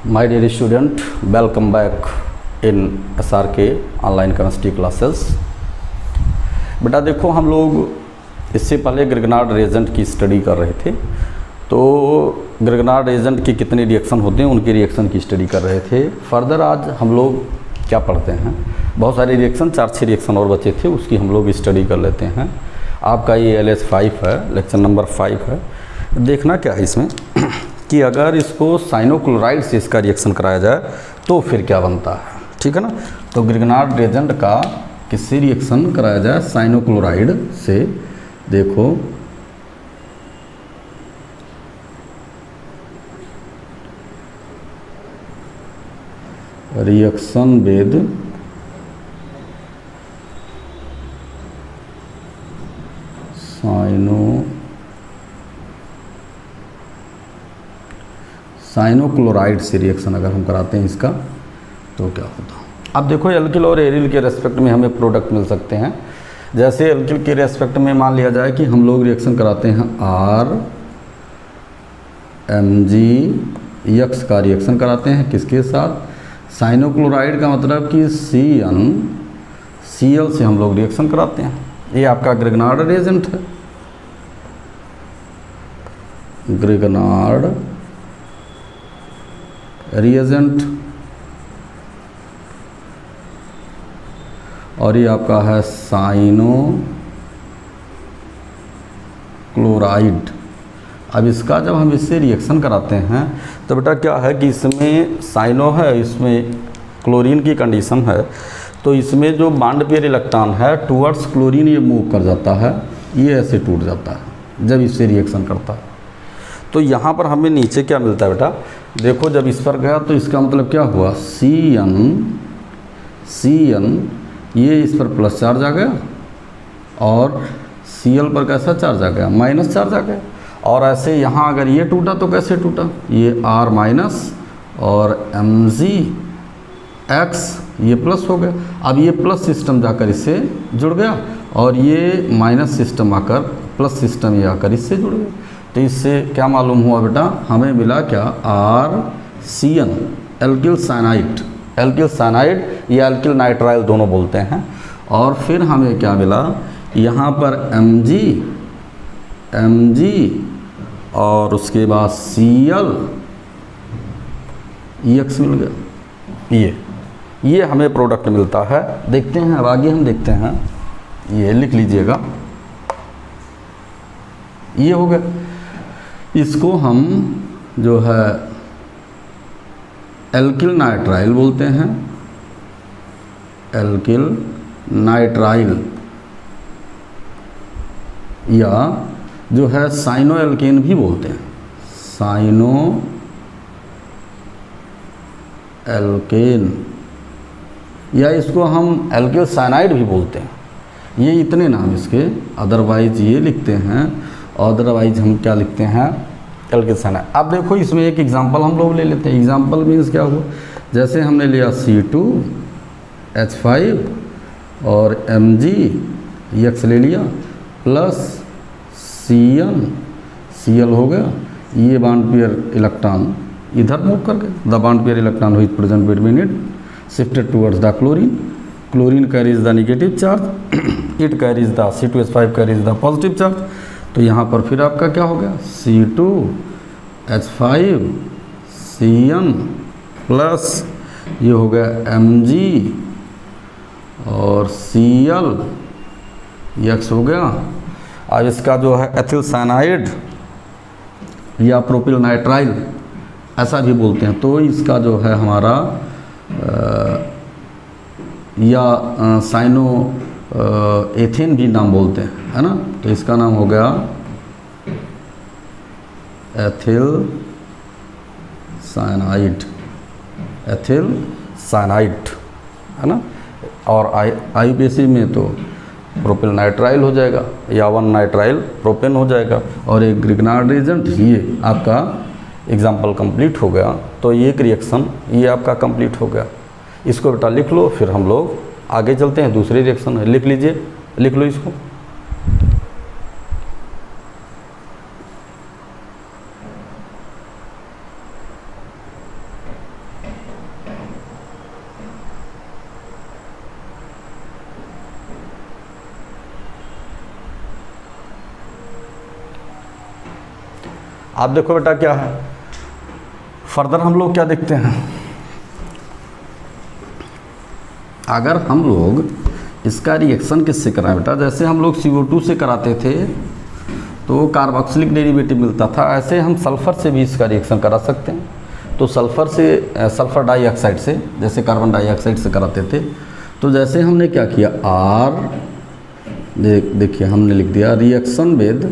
My dear student, welcome back in SRK online chemistry classes. बेटा देखो, हम लोग इससे पहले ग्रिग्नार्ड रिएजेंट की स्टडी कर रहे थे। तो ग्रिग्नार्ड रिएजेंट के कितने रिएक्शन होते हैं उनके रिएक्शन की स्टडी कर रहे थे। फर्दर आज हम लोग क्या पढ़ते हैं, बहुत सारे रिएक्शन, 4-6 रिएक्शन और बचे थे, उसकी हम लोग स्टडी कर लेते हैं। आपका ये LS5 है, लेक्चर नंबर 5 है। देखना क्या है इसमें कि अगर इसको साइनोक्लोराइड से इसका रिएक्शन कराया जाए तो फिर क्या बनता है, ठीक है ना। तो ग्रिग्नार्ड रिएजेंट का किससे रिएक्शन कराया जाए, साइनोक्लोराइड से। देखो रिएक्शन विद साइनोक्लोराइड से रिएक्शन अगर हम कराते हैं इसका तो क्या होता। अब देखो, एल्किल और एरिल के रेस्पेक्ट में हमें प्रोडक्ट मिल सकते हैं। जैसे एल्किल के रेस्पेक्ट में मान लिया जाए कि हम लोग रिएक्शन कराते हैं RMgX का रिएक्शन कराते हैं किसके साथ, साइनोक्लोराइड का मतलब कि Cl से हम लोग रिएक्शन कराते हैं। ये आपका ग्रिग्नार्ड रिएजेंट है, ग्रिग्नार्ड रिएजेंट, और ये आपका है साइनोक्लोराइड। अब इसका जब हम इससे रिएक्शन कराते हैं तो बेटा क्या है कि इसमें साइनो है, इसमें क्लोरीन की कंडीशन है, तो इसमें जो बॉन्ड पेयर इलेक्ट्रॉन है टुवर्ड्स क्लोरीन ये मूव कर जाता है, ये ऐसे टूट जाता है जब इससे रिएक्शन करता है। तो यहाँ पर हमें नीचे क्या मिलता है बेटा, देखो जब इस पर गया तो इसका मतलब क्या हुआ, Cn ये इस पर प्लस चार्ज आ गया और Cl पर कैसा चार्ज आ गया, माइनस चार्ज आ गया। और ऐसे यहाँ अगर ये टूटा तो कैसे टूटा, ये R माइनस और Mgx ये प्लस हो गया। अब ये प्लस सिस्टम जाकर इससे जुड़ गया और ये माइनस सिस्टम आकर प्लस सिस्टम ये आकर इससे जुड़ गया। तो इससे क्या मालूम हुआ बेटा, हमें मिला क्या, RCN alkyl cyanide, alkyl cyanide या एल्किल नाइट्राइल दोनों बोलते हैं। और फिर हमें क्या मिला, यहाँ पर Mg और उसके बाद Cl मिल गया। ये हमें प्रोडक्ट मिलता है। देखते हैं अब आगे, हम देखते हैं, ये लिख लीजिएगा, ये हो गया। इसको हम जो है एल्किल नाइट्राइल बोलते हैं, एल्किल नाइट्राइल, या जो है साइनो एल्केन भी बोलते हैं, साइनो एल्केन, या इसको हम एल्किल साइनाइड भी बोलते हैं। ये इतने नाम इसके, अदरवाइज ये लिखते हैं, अदरवाइज हम क्या लिखते हैं, एल्किल साइनाइड। अब देखो इसमें एक एग्जांपल हम लोग ले लेते हैं। एग्जांपल मीन्स क्या हुआ, जैसे हमने लिया C2H5 और Mgx ले लिया प्लस Cl हो गया। ये बॉन्ड पेयर इलेक्ट्रॉन इधर मूव कर गए, द बॉन्ड पेयर इलेक्ट्रॉन हुई present between it shifted towards the chlorine, chlorine carries the negative charge, it carries the C2H5 carries the positive charge. तो यहाँ पर फिर आपका क्या हो गया, C2H5 Cn प्लस ये हो गया Mg और Cl हो गया। अब इसका जो है एथिल साइनाइड या प्रोपिल नाइट्राइल ऐसा भी बोलते हैं। तो इसका जो है हमारा या साइनो एथेन भी नाम बोलते हैं, है ना। तो इसका नाम हो गया एथिल साइनाइड, एथिल साइनाइड, है ना। और आईयूपीएसी में तो प्रोपिल नाइट्राइल हो जाएगा या 1 नाइट्राइल प्रोपेन हो जाएगा। और एक ग्रिग्नार्ड रिएजेंट, ये आपका एग्जाम्पल कंप्लीट हो गया। तो ये एक रिएक्शन ये आपका कंप्लीट हो गया। इसको बेटा लिख लो, फिर हम लोग आगे चलते हैं। दूसरी रिएक्शन है, लिख लीजिए, लिख लो इसको। आप देखो बेटा क्या है, फर्दर हम लोग क्या देखते हैं, अगर हम लोग इसका रिएक्शन किससे कराएं बेटा, जैसे हम लोग CO2 से कराते थे तो कार्बोक्सिलिक डेरिवेटिव मिलता था, ऐसे हम सल्फ़र से भी इसका रिएक्शन करा सकते हैं। तो सल्फ़र से सल्फ़र डाइऑक्साइड से, जैसे कार्बन डाइऑक्साइड से कराते थे, तो जैसे हमने क्या किया, देखिए हमने लिख दिया रिएक्शन विद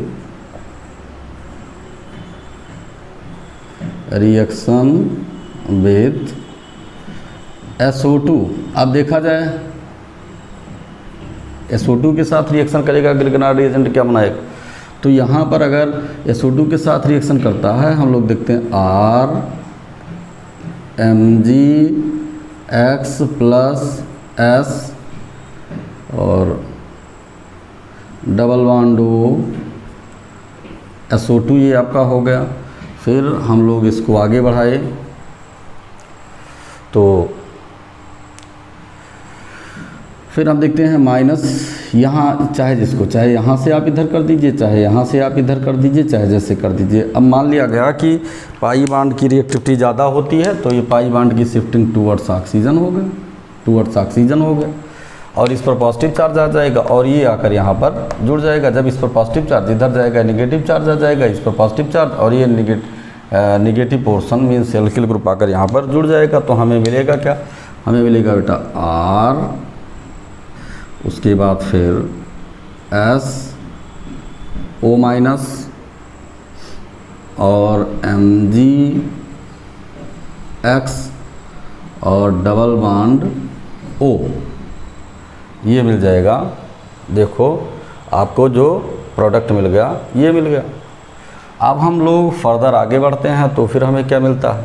SO2। अब देखा जाए SO2 के साथ रिएक्शन करेगा ग्रिगनार्ड रिएजेंट क्या बनाएगा, तो यहाँ पर अगर SO2 के साथ रिएक्शन करता है, हम लोग देखते हैं RMgX+S और डबल बॉन्ड O SO2, ये आपका हो गया। फिर हम लोग इसको आगे बढ़ाए तो फिर हम देखते हैं माइनस, यहाँ चाहे जिसको चाहे यहाँ से आप इधर कर दीजिए, चाहे यहाँ से आप इधर कर दीजिए, चाहे जैसे कर दीजिए। अब मान लिया गया कि पाई बांड की रिएक्टिविटी ज़्यादा होती है, तो ये पाई बांड की शिफ्टिंग टूवर्ड्स ऑक्सीजन हो गया, और इस पर पॉजिटिव चार्ज आ जाएगा और ये आकर यहाँ पर जुड़ जाएगा। जब इस पर पॉजिटिव चार्ज इधर जाएगा, नेगेटिव चार्ज आ जाएगा, इस पर पॉजिटिव चार्ज, और ये negative portion means alkyl group आकर यहाँ पर जुड़ जाएगा। तो हमें मिलेगा क्या, हमें मिलेगा बेटा R, उसके बाद फिर SO- और MgX और डबल बॉन्ड O, ये मिल जाएगा। देखो आपको जो प्रोडक्ट मिल गया ये मिल गया। अब हम लोग फर्दर आगे बढ़ते हैं तो फिर हमें क्या मिलता है,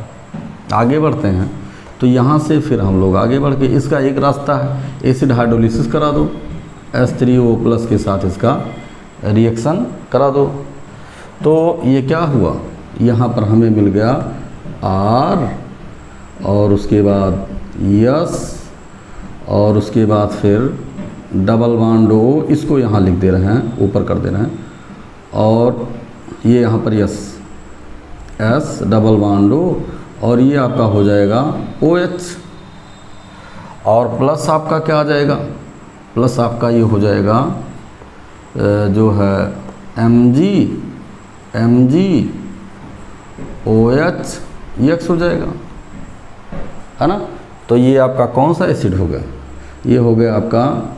आगे बढ़ते हैं तो यहाँ से फिर हम लोग आगे बढ़ के, इसका एक रास्ता है एसिड हाइड्रोलिसिस करा दो, H3O+ के साथ इसका रिएक्शन करा दो। तो ये क्या हुआ, यहाँ पर हमें मिल गया R और उसके बाद S और उसके बाद फिर डबल बॉन्ड O, इसको यहाँ लिख दे रहे हैं, ऊपर कर दे रहे हैं, और ये यहाँ पर S डबल बॉन्ड O, और ये आपका हो जाएगा OH, और प्लस आपका क्या आ जाएगा, प्लस आपका ये हो जाएगा जो है MgOH हो जाएगा, है ना। तो ये आपका कौन सा एसिड हो गया, ये हो गया आपका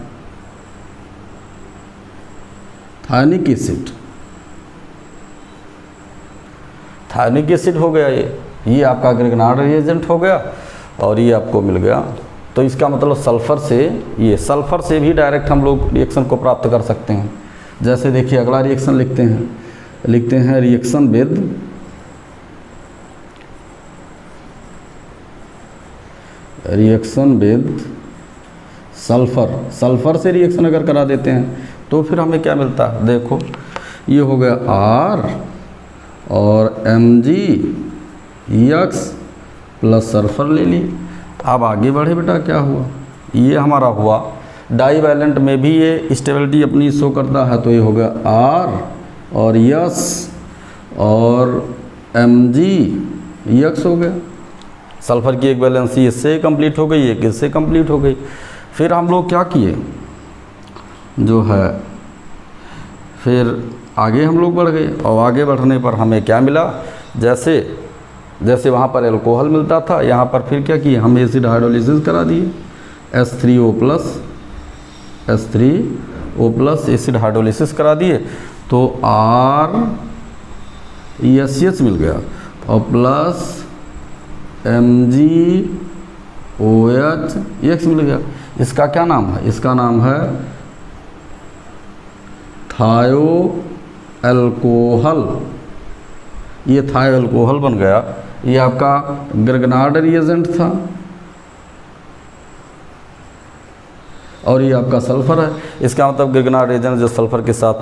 थायनिक एसिड हो गया। ये आपका ग्रिगनार्ड रिएजेंट हो गया और ये आपको मिल गया। तो इसका मतलब सल्फ़र से भी डायरेक्ट हम लोग रिएक्शन को प्राप्त कर सकते हैं। जैसे देखिए अगला रिएक्शन लिखते हैं रिएक्शन विद सल्फ़र से रिएक्शन अगर करा देते हैं तो फिर हमें क्या मिलता है, देखो ये हो गया R और MgX प्लस सल्फ़र ले ली। अब आगे बढ़े बेटा, क्या हुआ, ये हमारा हुआ डाईवैलेंट में भी ये स्टेबिलिटी अपनी शो करता है। तो ये हो गया R और S और MgX हो गया। सल्फ़र की एक वैलेंसी इससे कंप्लीट हो गई, एक इससे कंप्लीट हो गई। फिर हम लोग क्या किए, जो है फिर आगे हम लोग बढ़ गए, और आगे बढ़ने पर हमें क्या मिला, जैसे वहाँ पर एल्कोहल मिलता था, यहाँ पर फिर क्या किए, हम एसिड हाइड्रोलिसिस करा दिए, H3O+ एसिड हाइड्रोलिसिस करा दिए, तो RESH मिल गया और प्लस MgOH मिल गया। इसका क्या नाम है, इसका नाम है थायो अल्कोहल। ये थायो अल्कोहल बन गया। ये आपका ग्रिगनार्ड रिएजेंट था और ये आपका सल्फ़र है। इसका मतलब ग्रिगनार्ड रिएजेंट जो सल्फ़र के साथ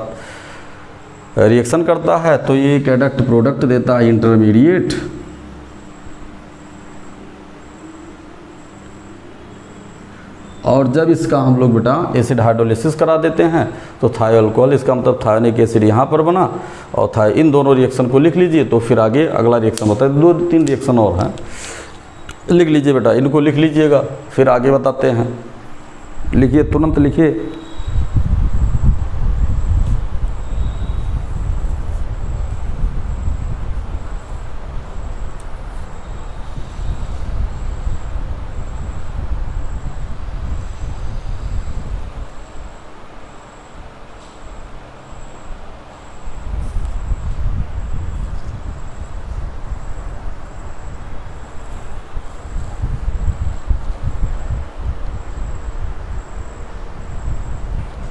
रिएक्शन करता है तो ये एक एडक्ट प्रोडक्ट देता है, इंटरमीडिएट। और जब इसका हम लोग बेटा एसिड हाइड्रोलिसिस करा देते हैं तो थायो अल्कोहल, इसका मतलब थायोनिक एसिड यहाँ पर बना और इन दोनों रिएक्शन को लिख लीजिए। तो फिर आगे अगला रिएक्शन होता है, 2-3 रिएक्शन और हैं, लिख लीजिए बेटा, इनको लिख लीजिएगा, फिर आगे बताते हैं। लिखिए, तुरंत लिखिए।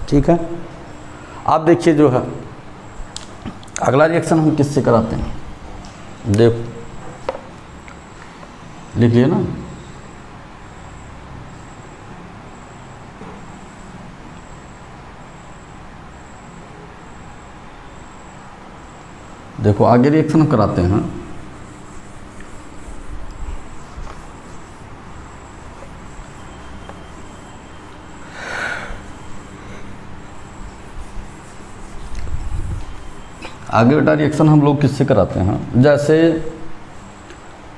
ठीक है, आप देखिए जो है अगला रिएक्शन हम किससे कराते हैं, देखो लिख लिए ना। देखो आगे रिएक्शन हम कराते हैं, आगे बेटा रिएक्शन हम लोग किससे कराते हैं, जैसे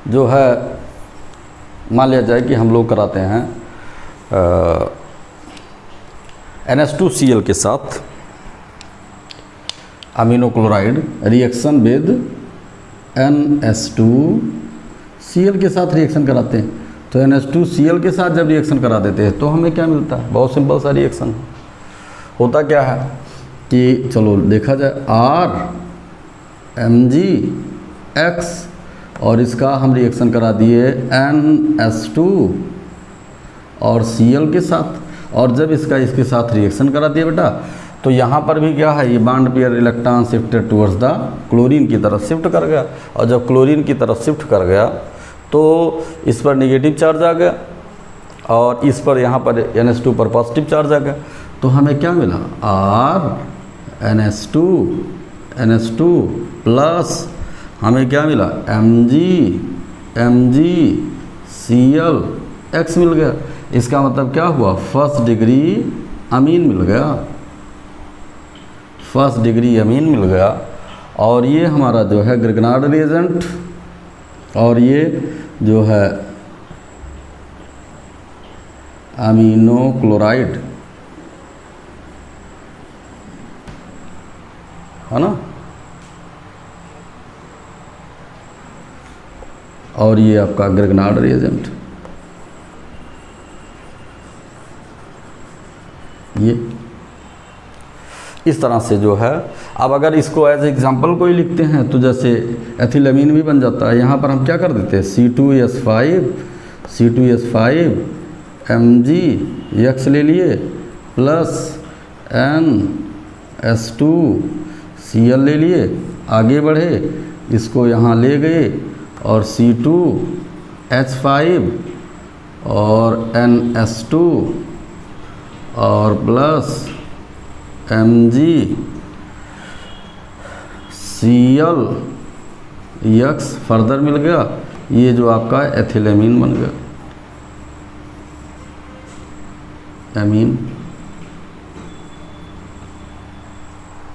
जो है मान लिया जाए कि हम लोग कराते हैं NH2Cl के साथ amino chloride reaction with NH2Cl के साथ रिएक्शन कराते हैं। तो NH2Cl के साथ जब रिएक्शन करा देते हैं तो हमें क्या मिलता है, बहुत सिंपल सा रिएक्शन होता क्या है कि चलो देखा जाए RMgX और इसका हम रिएक्शन करा दिए NH2 और Cl के साथ, और जब इसका इसके साथ रिएक्शन करा दिया बेटा तो यहाँ पर भी क्या है, ये bond pair electron shifted towards the chlorine की तरफ शिफ्ट कर गया, और जब क्लोरीन की तरफ शिफ्ट कर गया तो इस पर नेगेटिव चार्ज आ गया और इस पर यहाँ पर NH2 पर पॉजिटिव चार्ज आ गया। तो हमें क्या मिला, NH2 प्लस हमें क्या मिला MgClX मिल गया। इसका मतलब क्या हुआ, फर्स्ट डिग्री अमीन मिल गया, फर्स्ट डिग्री अमीन मिल गया। और ये हमारा जो है ग्रिग्नार्ड रिएजेंट और ये जो है अमीनो क्लोराइड है ना, और ये आपका ग्रिग्नार्ड रिएजेंट, ये इस तरह से जो है। अब अगर इसको एज एग्जांपल कोई लिखते हैं तो जैसे एथिलमीन भी बन जाता है। यहाँ पर हम क्या कर देते हैं, C2H5 MgX ले लिए प्लस NH2Cl ले लिए, आगे बढ़े इसको यहाँ ले गए और C2H5 और NH2 और प्लस MgClX फर्दर मिल गया, ये जो आपका एथिलमीन बन गया, एमीन,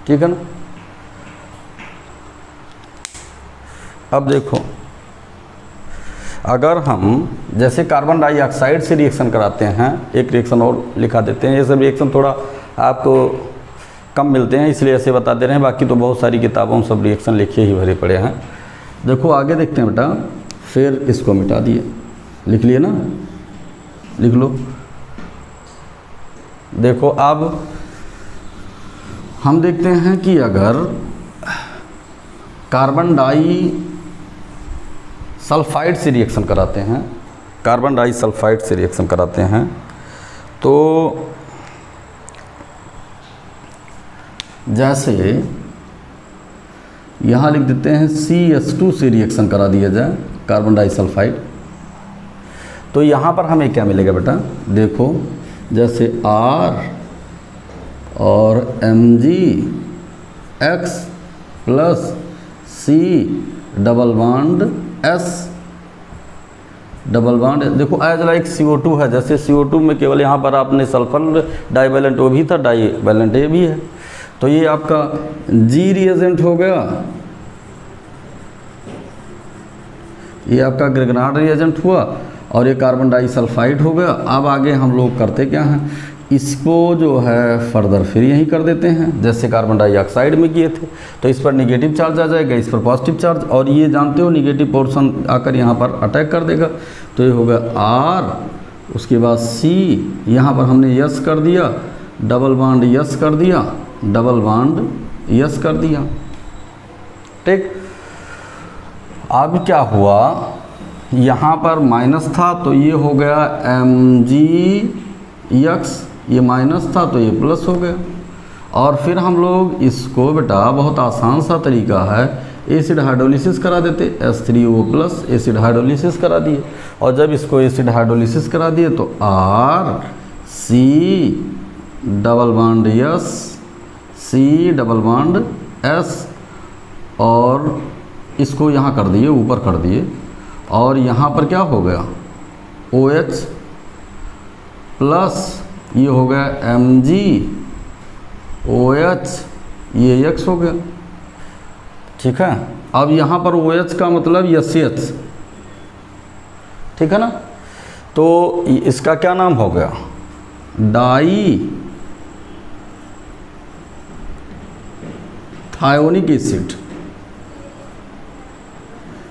ठीक है ना। अब देखो अगर हम जैसे कार्बन डाइऑक्साइड से रिएक्शन कराते हैं, एक रिएक्शन और लिखा देते हैं, ये सब रिएक्शन थोड़ा आपको कम मिलते हैं इसलिए ऐसे बता दे रहे हैं, बाकी तो बहुत सारी किताबों में सब रिएक्शन लिखे ही भरे पड़े हैं। देखो आगे देखते हैं बेटा, फिर इसको मिटा दिए, लिख लिए ना, लिख लो। देखो अब हम देखते हैं कि अगर कार्बन डाई सल्फाइड से रिएक्शन कराते हैं, कार्बन डाई सल्फाइड से रिएक्शन कराते हैं तो जैसे यहाँ लिख देते हैं CH2 से रिएक्शन करा दिया जाए कार्बन डाई सल्फाइड, तो यहाँ पर हमें क्या मिलेगा बेटा, देखो जैसे R और MgX plus C double bond S double bond, देखो एज लाइक CO2 है, जैसे CO2 में केवल यहाँ पर आपने सल्फर डाइवैलेंट वो भी था, डाइवैलेंट ये भी है, तो ये आपका G रिएजेंट हो गया, ये आपका ग्रिगनार्ड रिएजेंट हुआ, और ये कार्बन डाइसल्फाइड हो गया। अब आगे हम लोग करते क्या हैं, इसको जो है फर्दर फिर यहीं कर देते हैं, जैसे कार्बन डाइऑक्साइड में किए थे। तो इस पर निगेटिव चार्ज आ जाएगा, इस पर पॉजिटिव चार्ज, और ये जानते हो निगेटिव पोर्शन आकर यहाँ पर अटैक कर देगा। तो ये होगा R, उसके बाद C, यहाँ पर हमने यस कर दिया, डबल बॉन्ड यस कर दिया, डबल बॉन्ड यस कर दिया, ठीक। अब क्या हुआ, यहाँ पर माइनस था तो ये हो गया MgX, ये माइनस था तो ये प्लस हो गया। और फिर हम लोग इसको बेटा बहुत आसान सा तरीका है, एसिड हाइड्रोलिसिस करा देते, H3O प्लस एसिड हाइड्रोलिसिस करा दिए, और जब इसको एसिड हाइड्रोलिसिस करा दिए तो RC double bond S, C double bond S, और इसको यहाँ कर दिए, ऊपर कर दिए, और यहाँ पर क्या हो गया OH प्लस ये हो गया MgOH, ये X हो गया, ठीक है। अब यहाँ पर OH का मतलब SH, ठीक है ना। तो इसका क्या नाम हो गया, dithionic acid,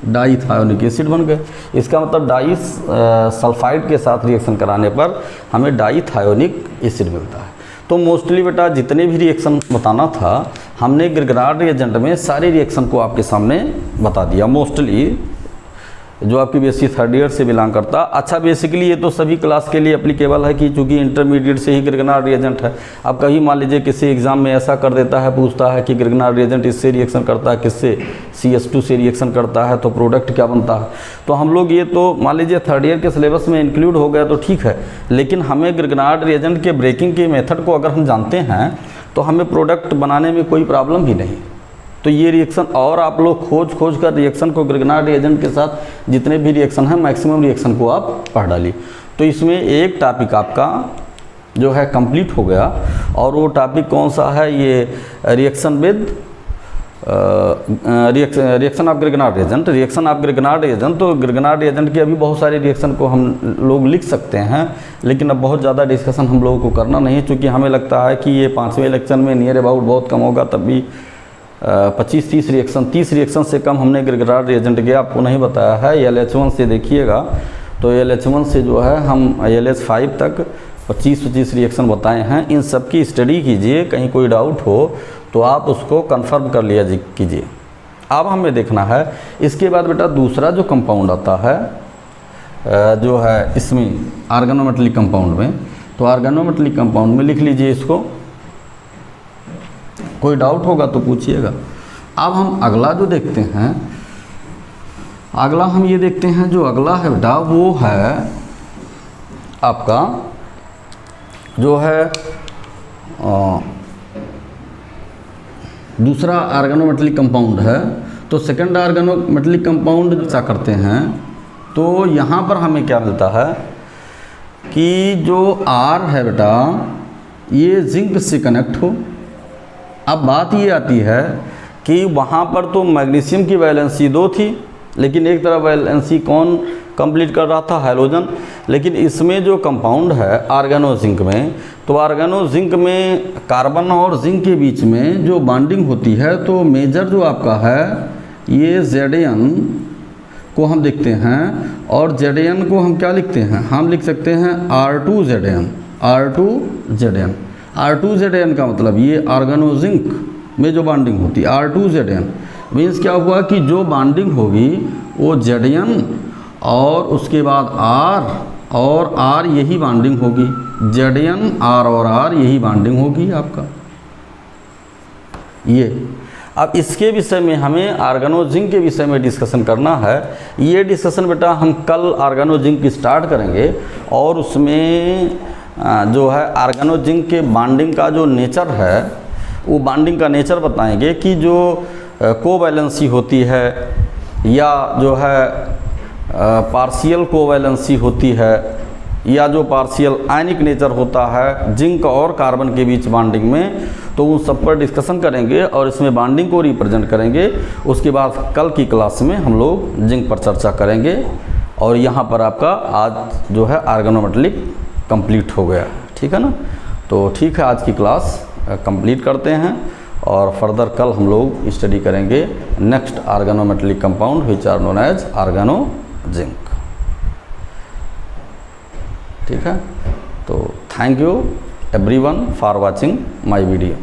dithionic acid बन गए। इसका मतलब डाई सल्फाइड के साथ रिएक्शन कराने पर हमें डाई थायोनिक एसिड मिलता है। तो मोस्टली बेटा जितने भी रिएक्शन बताना था हमने ग्रिगनार्ड रिएजेंट में सारे रिएक्शन को आपके सामने बता दिया, मोस्टली जो आपकी बेसिक थर्ड ईयर से बिलोंग करता। अच्छा, बेसिकली ये तो सभी क्लास के लिए एप्लीकेबल है कि चूंकि इंटरमीडिएट से ही ग्रिगनार्ड रिएजेंट है। अब कहीं मान लीजिए किसी एग्जाम में ऐसा कर देता है, पूछता है कि ग्रिगनार्ड रिएजेंट इससे रिएक्शन करता है, किससे, CS2 से रिएक्शन करता है, तो प्रोडक्ट क्या बनता है। तो हम लोग ये तो मान लीजिए थर्ड ईयर के सिलेबस में इंक्लूड हो गया तो ठीक है, लेकिन हमें ग्रिगनार्ड रिएजेंट के ब्रेकिंग के मेथड को अगर हम जानते हैं तो हमें प्रोडक्ट बनाने में कोई प्रॉब्लम ही नहीं। तो ये रिएक्शन, और आप लोग खोज कर रिएक्शन को ग्रिगनार्ड रिएजेंट के साथ जितने भी रिएक्शन हैं मैक्सिमम रिएक्शन को आप पढ़ डालिए। तो इसमें एक टॉपिक आपका जो है कंप्लीट हो गया, और वो टॉपिक कौन सा है, ये reaction with reaction of Grignard reagent, reaction of Grignard reagent. तो ग्रिगनार्ड रिएजेंट के अभी बहुत सारे रिएक्शन को हम लोग लिख सकते हैं, लेकिन अब बहुत ज़्यादा डिस्कशन हम लोगों को करना नहीं है, चूँकि हमें लगता है कि ये 5वें लेक्चर में नियर अबाउट बहुत कम होगा, तब भी 25-30 रिएक्शन, 30 रिएक्शन से कम हमने ग्रिगनार्ड रिएजेंट के आपको नहीं बताया है। LH1 से देखिएगा तो LH1 से जो है हम LH5 तक 25-25 रिएक्शन बताए हैं। इन सब की स्टडी कीजिए, कहीं कोई डाउट हो तो आप उसको कंफर्म कर लिया कीजिए। अब हमें देखना है इसके बाद बेटा दूसरा जो कंपाउंड आता है जो है इसमें ऑर्गेनोमेटलिक कंपाउंड में, तो ऑर्गेनोमेटलिक कंपाउंड में लिख लीजिए इसको, कोई डाउट होगा तो पूछिएगा। अब हम अगला जो देखते हैं, अगला हम ये देखते हैं, जो अगला है बेटा वो है आपका जो है दूसरा ऑर्गेनोमेटलिक कंपाउंड है। तो सेकंड ऑर्गेनोमेटलिक कंपाउंड जैसा करते हैं तो यहाँ पर हमें क्या मिलता है कि जो R है बेटा ये जिंक से कनेक्ट हो। अब बात ये आती है कि वहाँ पर तो मैग्नीशियम की वैलेंसी 2 थी, लेकिन एक तरफ वैलेंसी कौन कंप्लीट कर रहा था, हाइड्रोजन। लेकिन इसमें जो कंपाउंड है आर्गेनो जिंक में, तो आर्गेनो जिंक में कार्बन और जिंक के बीच में जो बॉन्डिंग होती है, तो मेजर जो आपका है ये Zn को हम देखते हैं, और Zn को हम क्या लिखते हैं, हम लिख सकते हैं R2Zn। R2Zn, R2Zn का मतलब ये आर्गेनो जिंक में जो बॉन्डिंग होती है R2Zn मीन्स क्या हुआ कि जो बॉन्डिंग होगी वो Zn और उसके बाद R और R यही बॉन्डिंग होगी, Zn R और R यही बॉन्डिंग होगी आपका ये। अब इसके विषय में हमें आर्गेनो जिंक के विषय में डिस्कशन करना है। ये डिस्कशन बेटा हम कल आर्गेनो जिंक की करेंगे, और उसमें जो है आर्गेनो जिंक के बॉन्डिंग का जो नेचर है वो बॉन्डिंग का नेचर बताएंगे कि जो कोवैलेंसी होती है या जो है पार्शियल कोवैलेंसी होती है या जो पार्शियल आयनिक नेचर होता है जिंक और कार्बन के बीच बॉन्डिंग में, तो उन सब पर डिस्कशन करेंगे और इसमें बॉन्डिंग को रिप्रेजेंट करेंगे। उसके बाद कल की क्लास में हम लोग जिंक पर चर्चा करेंगे। और यहाँ पर आपका आज जो है ऑर्गेनोमेटेलिक कंप्लीट हो गया, ठीक है ना। तो ठीक है, आज की क्लास कंप्लीट करते हैं और फर्दर कल हम लोग स्टडी करेंगे next organometallic compound which are known as organo zinc. ठीक है, तो thank you everyone for watching my video.